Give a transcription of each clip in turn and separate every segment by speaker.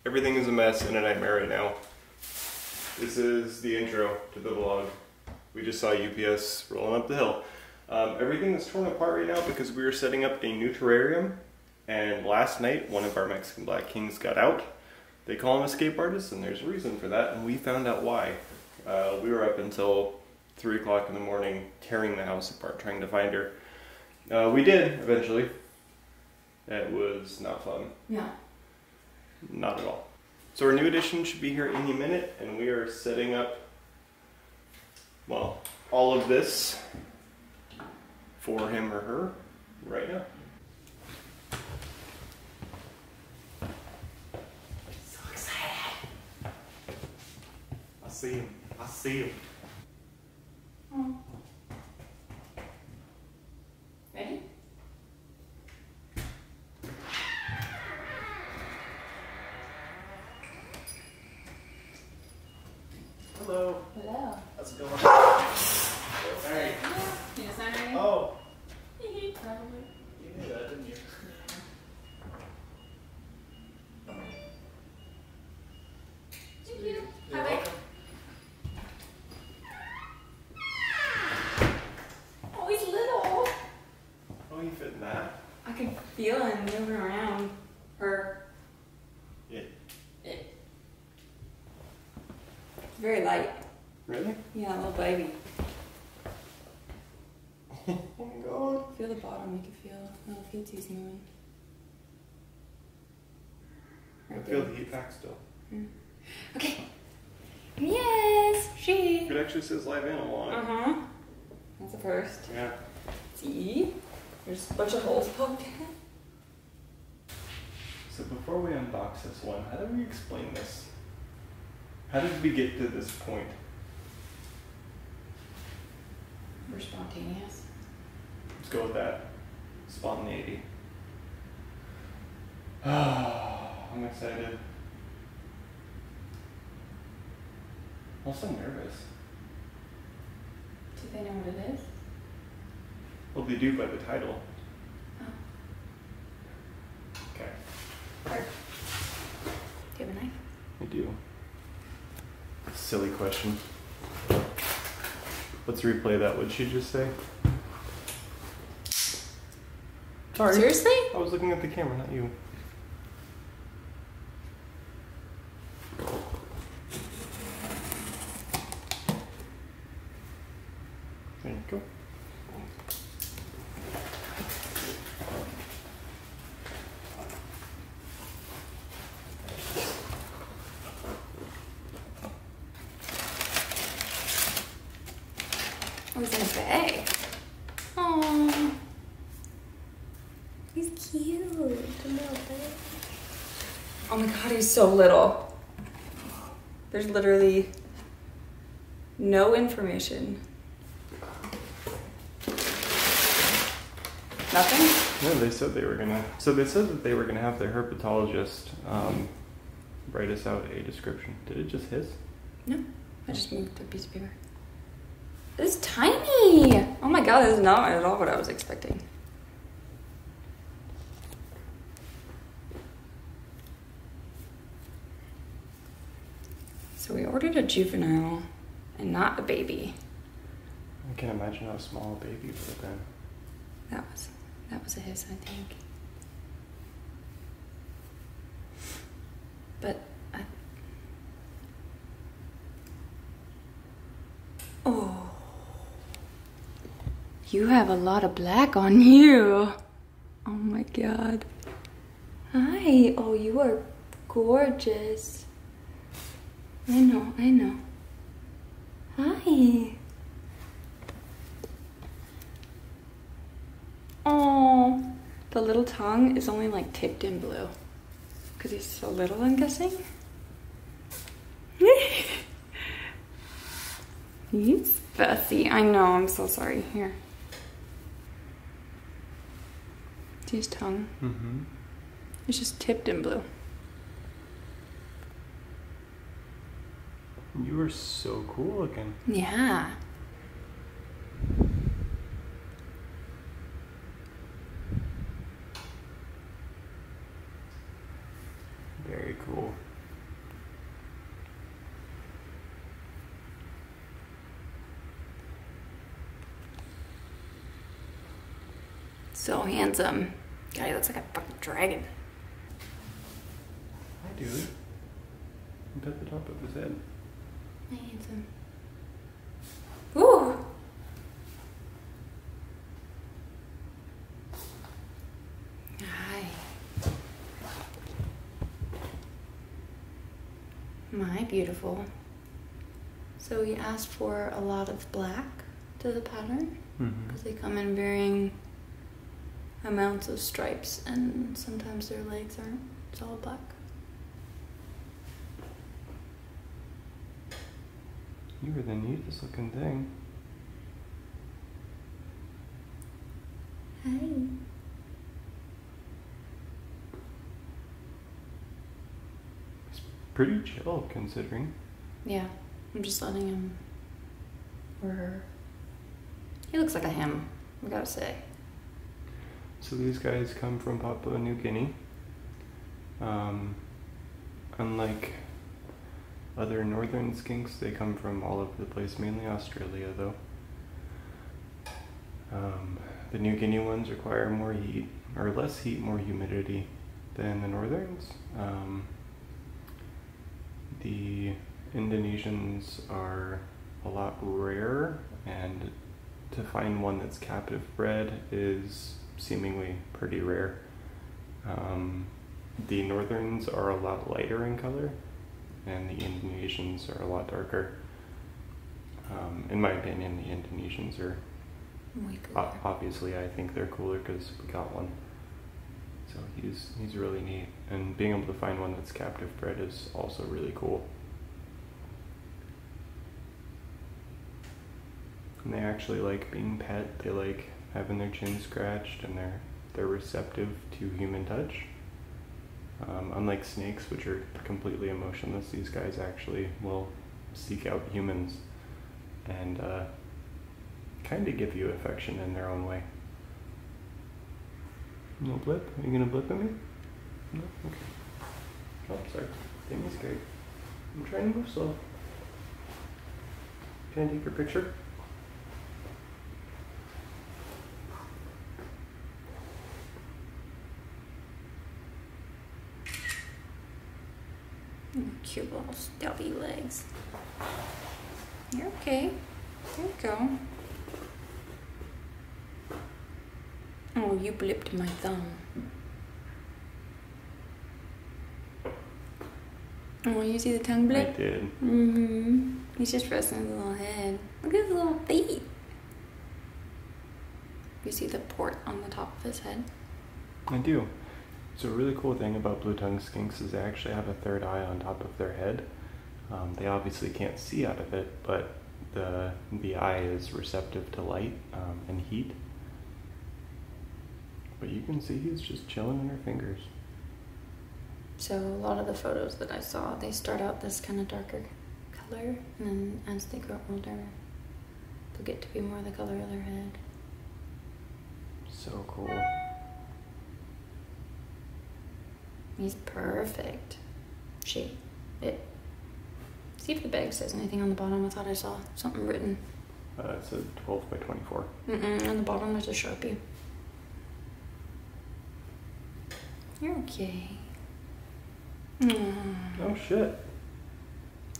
Speaker 1: Everything is a mess and a nightmare right now. This is the intro to the vlog. We just saw UPS rolling up the hill. Everything is torn apart right now because we were setting up a new terrarium, and last night one of our Mexican Black Kings got out. They call him escape artist, and there's a reason for that, and we found out why. We were up until 3 o'clock in the morning tearing the house apart trying to find her. We did eventually. It was not fun.
Speaker 2: No.
Speaker 1: Not at all. So our new addition should be here any minute, and we are setting up, well, all of this for him or her right now.
Speaker 2: So excited.
Speaker 1: I see him. I see him.
Speaker 2: Oh. Ready?
Speaker 1: Hello.
Speaker 2: Hello.
Speaker 1: How's it going?
Speaker 2: Hey. Can you sign anything?
Speaker 1: Oh.
Speaker 2: Probably.
Speaker 1: You knew that, didn't you?
Speaker 2: Thank you.
Speaker 1: You're
Speaker 2: Bye-bye.
Speaker 1: welcome.
Speaker 2: Oh, he's little.
Speaker 1: Oh, you fit in that?
Speaker 2: I can feel him moving around. Her.
Speaker 1: Yeah.
Speaker 2: It's very light.
Speaker 1: Really?
Speaker 2: Yeah, little baby.
Speaker 1: Oh my god.
Speaker 2: Feel the bottom. You can feel little feetsies moving.
Speaker 1: I feel the heat pack still.
Speaker 2: Okay. Yes, she.
Speaker 1: It actually says live animal on it.
Speaker 2: Uh-huh. That's the first.
Speaker 1: Yeah.
Speaker 2: See? There's a bunch of holes poked in.
Speaker 1: So before we unbox this one, how do we explain this? How did we get to this point?
Speaker 2: We're spontaneous.
Speaker 1: Let's go with that. Spontaneity. I'm excited. I'm also nervous.
Speaker 2: Do they know what it is?
Speaker 1: Well, they do by the title.
Speaker 2: Oh.
Speaker 1: Okay.
Speaker 2: Or, do you have a knife?
Speaker 1: I do. Silly question. Let's replay that. What'd she just say? Sorry.
Speaker 2: Seriously?
Speaker 1: I was looking at the camera, not you. There you go.
Speaker 2: Oh, he's in a bag. Oh, he's cute. A little bag. Oh my god, he's so little. There's literally no information. Nothing?
Speaker 1: No, they said they were gonna. So they said that they were gonna have their herpetologist write us out a description. Did it just hiss?
Speaker 2: No, I just moved a piece of paper. It's tiny. Oh my god, this is not at all what I was expecting. So we ordered a juvenile and not a baby.
Speaker 1: I can't imagine how small a baby would have been.
Speaker 2: That was a hiss, I think. But oh, you have a lot of black on you. Oh my god. Hi. Oh, you are gorgeous. I know, I know. Hi. Oh, the little tongue is only like tipped in blue. Because he's so little, I'm guessing. He's fussy. I know, I'm so sorry. Here. See his tongue?
Speaker 1: Mm-hmm.
Speaker 2: It's just tipped in blue.
Speaker 1: You are so cool looking.
Speaker 2: Yeah.
Speaker 1: Very cool.
Speaker 2: So handsome. God, he looks like a fucking dragon.
Speaker 1: Hi, dude. Look at the top of his head.
Speaker 2: Hi, handsome. Ooh! Hi. My beautiful. So we asked for a lot of black to the pattern because they come in varying amounts of stripes, and sometimes their legs aren't all black.
Speaker 1: You are the neatest looking thing.
Speaker 2: Hi.
Speaker 1: It's pretty chill considering.
Speaker 2: Yeah, I'm just letting him or her. He looks like a him, I gotta say.
Speaker 1: So these guys come from Papua New Guinea. Unlike other northern skinks, they come from all over the place, mainly Australia though. The New Guinea ones require more heat, or less heat, more humidity than the northerns. The Indonesians are a lot rarer, and to find one that's captive bred is seemingly pretty rare. The northerns are a lot lighter in color, and the Indonesians are a lot darker. In my opinion, the Indonesians are
Speaker 2: Way cooler.
Speaker 1: obviously, I think they're cooler because we got one. So he's really neat, and being able to find one that's captive bred is also really cool. And they actually like being pet. They like having their chin scratched, and they're receptive to human touch. Unlike snakes, which are completely emotionless, these guys actually will seek out humans and kind of give you affection in their own way. No blip? Are you gonna blip at me? No? Okay. Oh, sorry. Dang, he's scared. I'm trying to move slow. Can I take your picture?
Speaker 2: Cute little stubby legs. You're okay. There you go. Oh, you blipped my thumb. Oh, you see the tongue blip?
Speaker 1: I did.
Speaker 2: Mm-hmm. He's just resting his little head. Look at his little feet. You see the port on the top of his head?
Speaker 1: I do. So a really cool thing about blue-tongued skinks is they actually have a third eye on top of their head. They obviously can't see out of it, but the eye is receptive to light and heat. But you can see he's just chilling in her fingers.
Speaker 2: So a lot of the photos that I saw, they start out this kind of darker color, and then as they grow older, they'll get to be more the color of their head.
Speaker 1: So cool.
Speaker 2: He's perfect. See if the bag says anything on the bottom. I thought I saw something written.
Speaker 1: It's a 12 by 24.
Speaker 2: On the bottom there's a Sharpie. You're okay.
Speaker 1: Oh shit.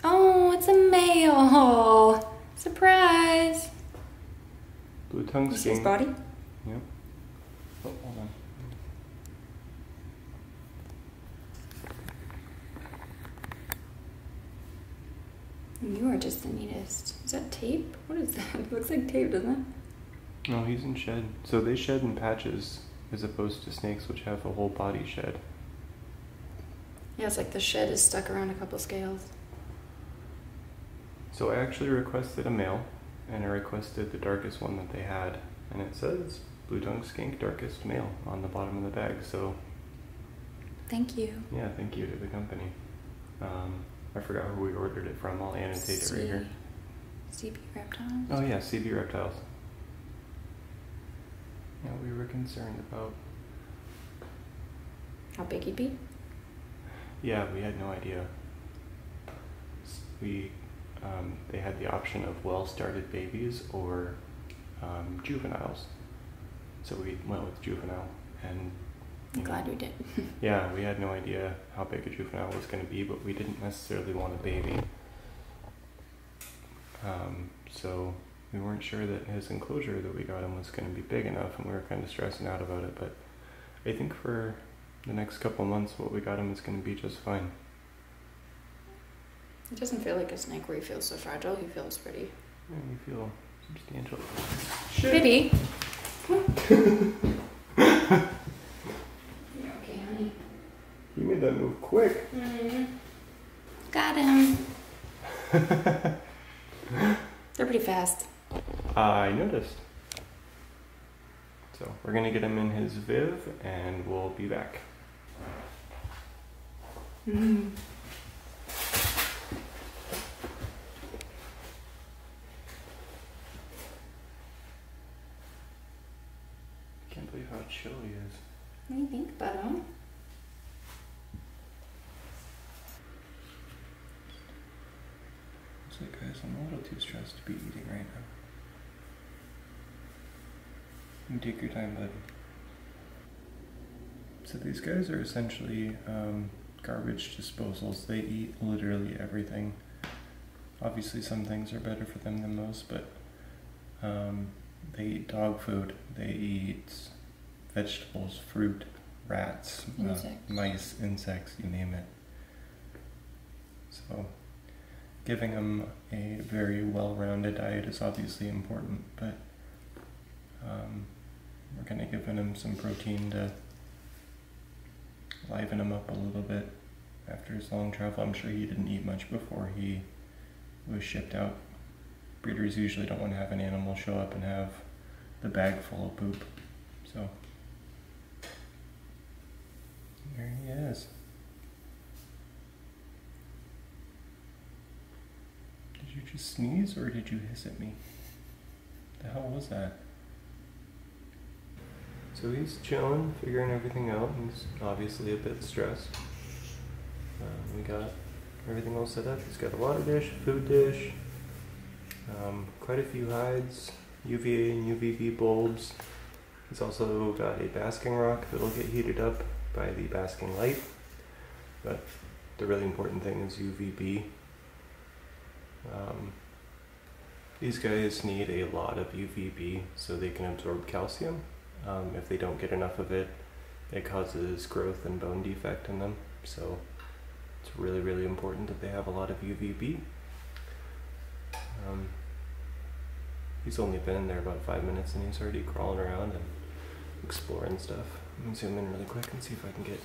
Speaker 2: Oh, it's a male. Surprise.
Speaker 1: Blue-tongued
Speaker 2: You see his
Speaker 1: skink.
Speaker 2: body?
Speaker 1: Yep. Oh, hold on.
Speaker 2: You are just the neatest. Is that tape? What is that? It looks like tape, doesn't it?
Speaker 1: No, he's in shed. So they shed in patches as opposed to snakes, which have a whole body shed.
Speaker 2: Yeah, it's like the shed is stuck around a couple scales.
Speaker 1: So I actually requested a male, and I requested the darkest one that they had, and it says blue-tongued skink darkest male on the bottom of the bag. So
Speaker 2: Thank you.
Speaker 1: yeah, thank you to the company. I forgot who we ordered it from. I'll annotate it right here.
Speaker 2: CB Reptiles?
Speaker 1: Oh yeah, CB Reptiles. Yeah, we were concerned about.
Speaker 2: How big he'd be?
Speaker 1: Yeah, we had no idea. They had the option of well-started babies or juveniles. So we went with juvenile, and
Speaker 2: I'm glad we did.
Speaker 1: yeah, we had no idea how big a juvenile was going to be, but we didn't necessarily want a baby. So we weren't sure that his enclosure that we got him was going to be big enough, and we were kind of stressing out about it, but I think for the next couple months what we got him is going to be just fine.
Speaker 2: It doesn't feel like a snake where he feels so fragile. He feels pretty.
Speaker 1: Yeah, you feel substantial.
Speaker 2: Shit. Baby! You're okay, honey.
Speaker 1: You made that move quick.
Speaker 2: Mm-hmm. Got him. They're pretty fast.
Speaker 1: I noticed. So we're gonna get him in his Viv and we'll be back.
Speaker 2: Mm-hmm.
Speaker 1: Can't believe how chill he is.
Speaker 2: What do you think about him?
Speaker 1: Looks like, guys, I'm a little too stressed to be eating right now. You take your time, bud. So these guys are essentially garbage disposals. They eat literally everything. Obviously some things are better for them than most, but they eat dog food, they eat vegetables, fruit, rats, mice, insects, you name it. So giving them a very well-rounded diet is obviously important, but we're kind of giving him some protein to liven him up a little bit after his long travel. I'm sure he didn't eat much before he was shipped out. Breeders usually don't want to have an animal show up and have the bag full of poop. So there he is. Did you just sneeze or did you hiss at me? The hell was that? So he's chilling, figuring everything out. He's obviously a bit stressed. We got everything all set up. He's got a water dish, food dish, quite a few hides, UVA and UVB bulbs. He's also got a basking rock that'll get heated up by the basking light. But the really important thing is UVB. These guys need a lot of UVB so they can absorb calcium. If they don't get enough of it, it causes growth and bone defect in them. So it's really, really important that they have a lot of UVB. He's only been in there about 5 minutes and he's already crawling around and exploring stuff. Let me zoom in really quick and see if I can get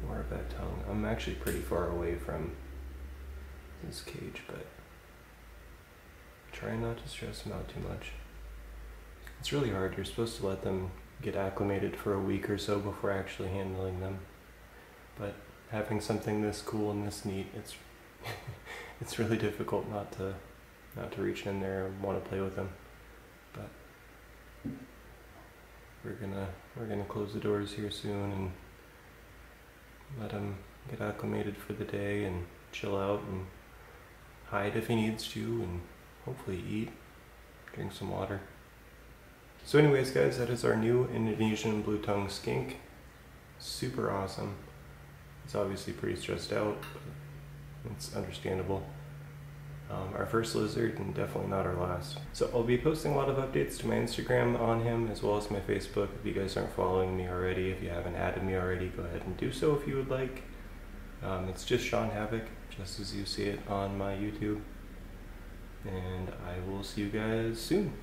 Speaker 1: more of that tongue. I'm actually pretty far away from this cage, but try not to stress him out too much. It's really hard. You're supposed to let them get acclimated for a week or so before actually handling them. But having something this cool and this neat, it's it's really difficult not to reach in there and want to play with them. But we're gonna close the doors here soon and let him get acclimated for the day and chill out and hide if he needs to and hopefully eat, drink some water. So anyways guys, that is our new Indonesian blue tongue skink. Super awesome. It's obviously pretty stressed out, but it's understandable. Our first lizard and definitely not our last. So I'll be posting a lot of updates to my Instagram on him as well as my Facebook. If you guys aren't following me already, if you haven't added me already, go ahead and do so if you would like. It's just Sean Havoc, just as you see it on my YouTube. And I will see you guys soon.